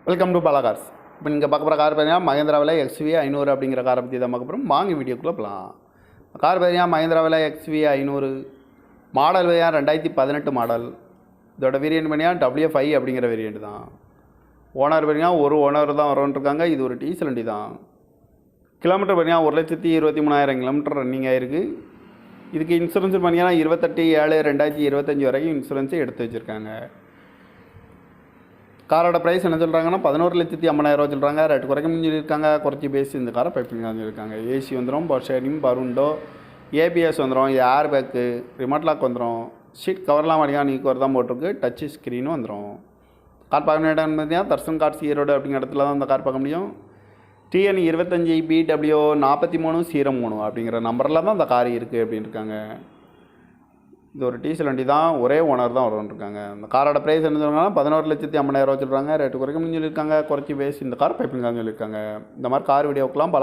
Welcome to Bala cars. இப்போ நீங்கள் பார்க்க போகிற கார் பார்த்தீங்கன்னா மகேந்திராவில் XV 500 அப்படிங்கிற காரை பற்றி தான் பார்க்க போகிறோம். வாங்கி வீடியோக்குள்ளே போகலாம். கார் பார்த்தீங்கன்னா மகேந்திராவில் XV 500 மாடல் பார்த்தீங்கன்னா 2018 மாடல். இதோட வேரியன்ட் பார்த்தீங்கன்னா W5 அப்படிங்கிற வேரியன்ட் தான். ஓனர் பார்த்தீங்கன்னா ஒரு ஓனர் தான் வரன்ட்ருக்காங்க. இது ஒரு டீசல் வண்டி தான். கிலோமீட்டர் பார்த்தீங்கன்னா 1,23,000 கிலோமீட்டர் ரன்னிங் ஆகிருக்கு. இதுக்கு இன்சூரன்ஸ் பார்த்தீங்கன்னா 28/7/2025 வரைக்கும் இன்சூரன்ஸை எடுத்து வச்சுருக்காங்க. காரோட ப்ரைஸ் என்ன சொல்கிறாங்கன்னா 11,50,000 சொல்கிறாங்க. ரேட்டு குறைக்கணும்னு சொல்லியிருக்காங்க. குறைச்சி பேசி இந்த காரை பைப்பிங் சொல்லியிருக்காங்க. ஏசி வந்துடும், பவர் ஷேரிங், பருண்டோ, ஏபிஎஸ் வந்துடும், ஏர் பேக்கு, ரிமோட் லாக் வந்துடும், சீட் கவர்லாம் வரைக்கும் நீக்கவர் தான் போட்டிருக்கு, டச்சு ஸ்க்ரீனும் வந்துடும். கார் பார்க்க இடம் பார்த்தீங்கன்னா தர்சன் கார்ஸ் ஈரோடு அப்படிங்கிற இடத்துல தான் அந்த கார் பார்க்க முடியும். TN 25 BW 4303 அப்படிங்கிற நம்பரில் தான் அந்த கார் இருக்குது அப்படின்னு இருக்காங்க. இது ஒரு டீசல் வண்டி தான். ஒரே ஓனர் தான் வருவான்ருக்காங்க. அந்த காரோட ப்ரைஸ் என்ன சொல்கிறாங்கன்னா 11,50,000 சொல்கிறாங்க. ரேட்டு குறைக்கணும்னு சொல்லியிருக்காங்க. குறைச்சி பேசி இந்த கார் பைப்பிங்கான்னு சொல்லியிருக்காங்க. இந்த மாதிரி கார் வீடியோக்கெலாம்